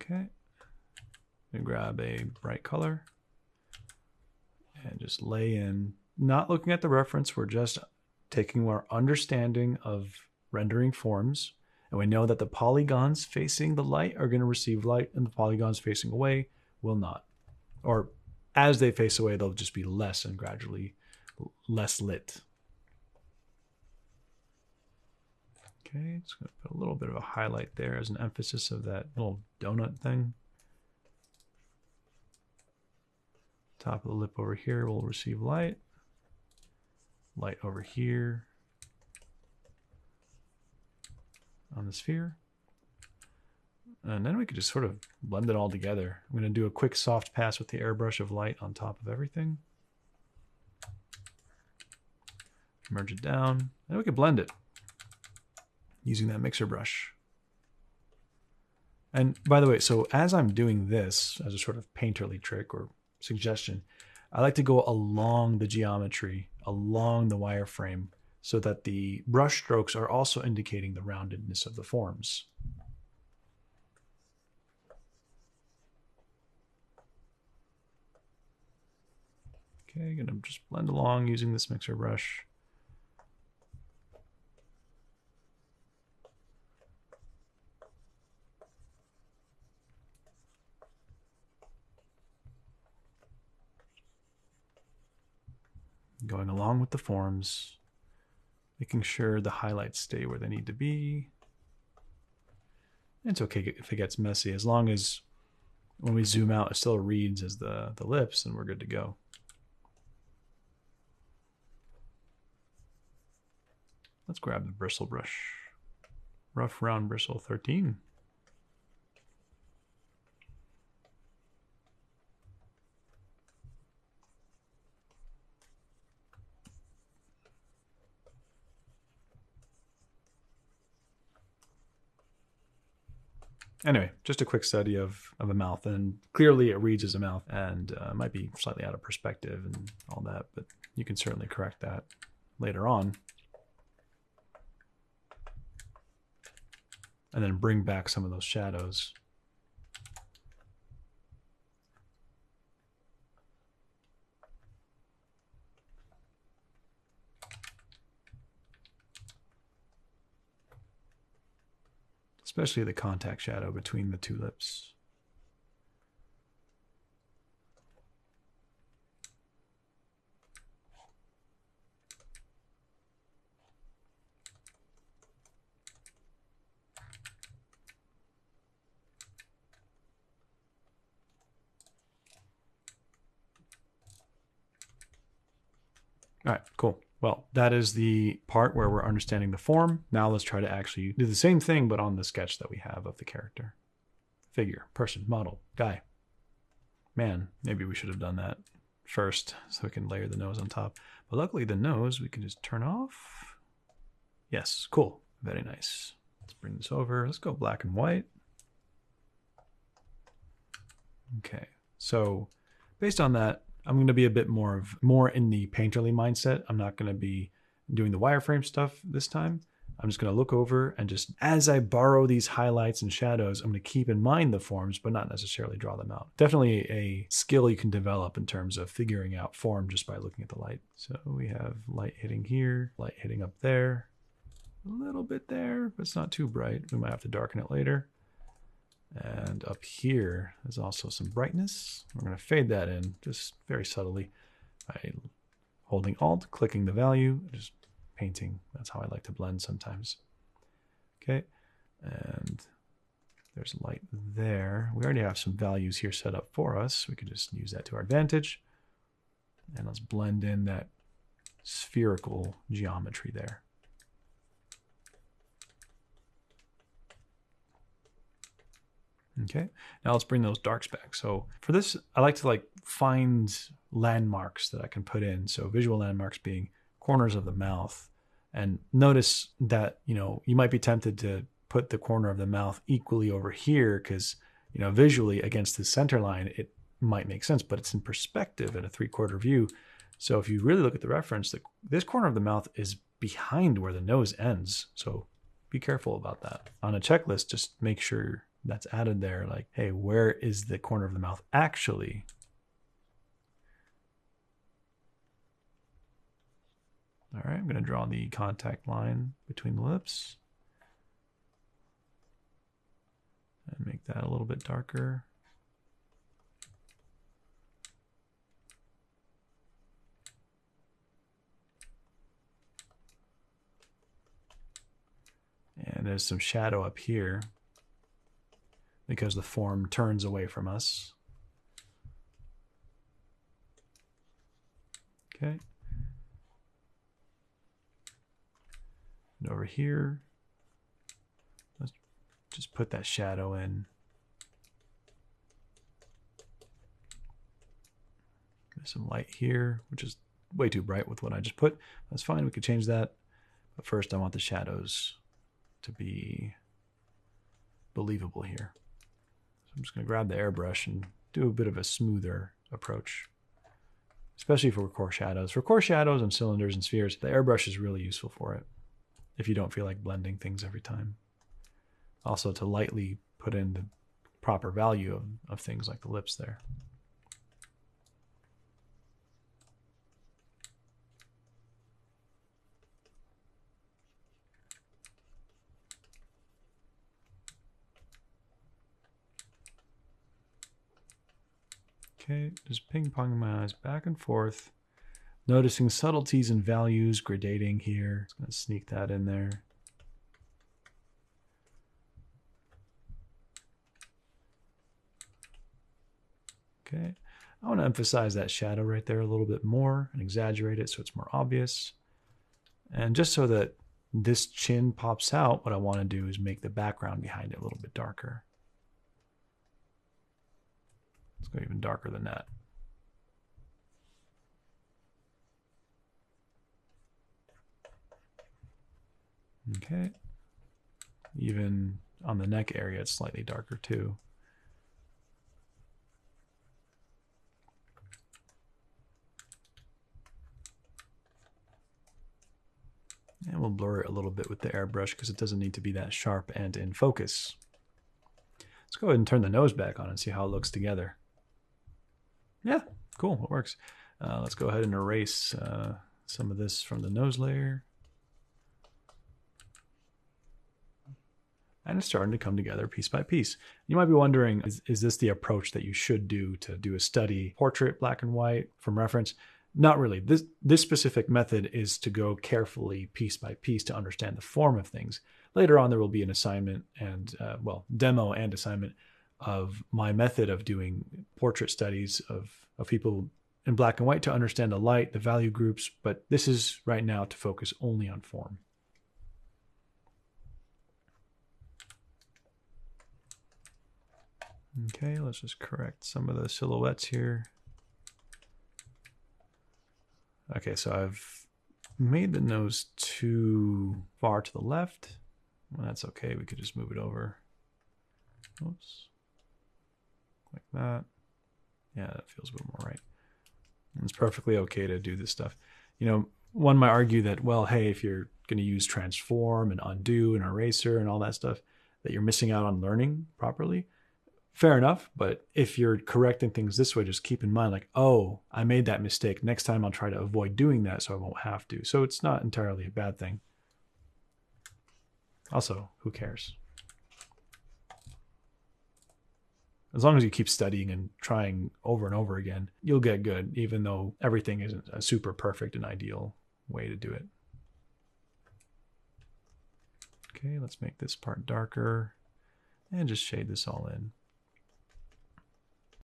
Okay. And grab a bright color and just lay in, not looking at the reference. We're just taking our understanding of rendering forms. And we know that the polygons facing the light are going to receive light and the polygons facing away will not. Or as they face away, they'll just be less and gradually less lit. Okay, just going to put a little bit of a highlight there as an emphasis of that little donut thing. Top of the lip over here will receive light. Light over here on the sphere. And then we could just sort of blend it all together. I'm going to do a quick soft pass with the airbrush of light on top of everything. Merge it down, and we could blend it using that mixer brush. And by the way, so as I'm doing this as a sort of painterly trick or suggestion, I like to go along the geometry, along the wireframe, so that the brush strokes are also indicating the roundedness of the forms. Okay, gonna just blend along using this mixer brush. Going along with the forms, making sure the highlights stay where they need to be. It's okay if it gets messy, as long as when we zoom out, it still reads as the lips, and we're good to go. Let's grab the bristle brush. Rough round bristle 13. Anyway, just a quick study of a mouth, and clearly it reads as a mouth, and might be slightly out of perspective and all that, but you can certainly correct that later on. And then bring back some of those shadows. Especially the contact shadow between the two lips. All right, cool. Well, that is the part where we're understanding the form. Now let's try to actually do the same thing, but on the sketch that we have of the character. Figure, person, model, guy, man. Maybe we should have done that first so we can layer the nose on top. But luckily the nose we can just turn off. Yes, cool, very nice. Let's bring this over. Let's go black and white. Okay, so based on that, I'm going to be a bit more in the painterly mindset. I'm not going to be doing the wireframe stuff this time. I'm just going to look over and just, as I borrow these highlights and shadows, I'm going to keep in mind the forms, but not necessarily draw them out. Definitely a skill you can develop in terms of figuring out form just by looking at the light. So we have light hitting here, light hitting up there, a little bit there, but it's not too bright. We might have to darken it later. And up here, there's also some brightness. We're going to fade that in just very subtly by holding Alt, clicking the value, just painting. That's how I like to blend sometimes. Okay, and there's light there. We already have some values here set up for us. We could just use that to our advantage. And let's blend in that spherical geometry there. Okay, now let's bring those darks back. So for this, I like to find landmarks that I can put in. So visual landmarks being corners of the mouth. And notice that, you might be tempted to put the corner of the mouth equally over here because, visually against the center line, it might make sense, but it's in perspective at a 3/4 view. So if you really look at the reference, this corner of the mouth is behind where the nose ends. So be careful about that. On a checklist, just make sure that's added there, like, hey, where is the corner of the mouth actually? All right, I'm going to draw the contact line between the lips and make that a little bit darker. And there's some shadow up here because the form turns away from us. Okay. And over here, let's just put that shadow in. There's some light here, which is way too bright with what I just put. That's fine, we could change that. But first I want the shadows to be believable here. So I'm just going to grab the airbrush and do a bit of a smoother approach, especially for core shadows. For core shadows and cylinders and spheres, the airbrush is really useful for it if you don't feel like blending things every time. Also to lightly put in the proper value of things like the lips there. Okay, just ping-ponging my eyes back and forth, noticing subtleties and values, gradating here. Just gonna sneak that in there. Okay, I want to emphasize that shadow right there a little bit more and exaggerate it so it's more obvious. And just so that this chin pops out, what I want to do is make the background behind it a little bit darker. Let's go even darker than that. Okay. Even on the neck area, it's slightly darker too. And we'll blur it a little bit with the airbrush because it doesn't need to be that sharp and in focus. Let's go ahead and turn the nose back on and see how it looks together. Yeah, cool, it works. Let's go ahead and erase some of this from the nose layer. And it's starting to come together piece by piece. You might be wondering, is this the approach that you should do to do a study portrait black and white from reference? Not really. This specific method is to go carefully piece by piece to understand the form of things. Later on, there will be an assignment and, well, demo and assignment of my method of doing portrait studies of people in black and white to understand the light, the value groups, but this is right now to focus only on form. Okay, let's just correct some of the silhouettes here. Okay, so I've made the nose too far to the left. Well, that's okay, we could just move it over. Oops. Like that. Yeah, that feels a bit more right. And it's perfectly okay to do this stuff. You know, one might argue that, well, hey, if you're going to use transform and undo and eraser and all that stuff, that you're missing out on learning properly. Fair enough, but if you're correcting things this way, just keep in mind, like, oh, I made that mistake. Next time I'll try to avoid doing that so I won't have to. So it's not entirely a bad thing. Also, who cares? As long as you keep studying and trying over and over again, you'll get good, even though everything isn't a super perfect and ideal way to do it. Okay, let's make this part darker and just shade this all in.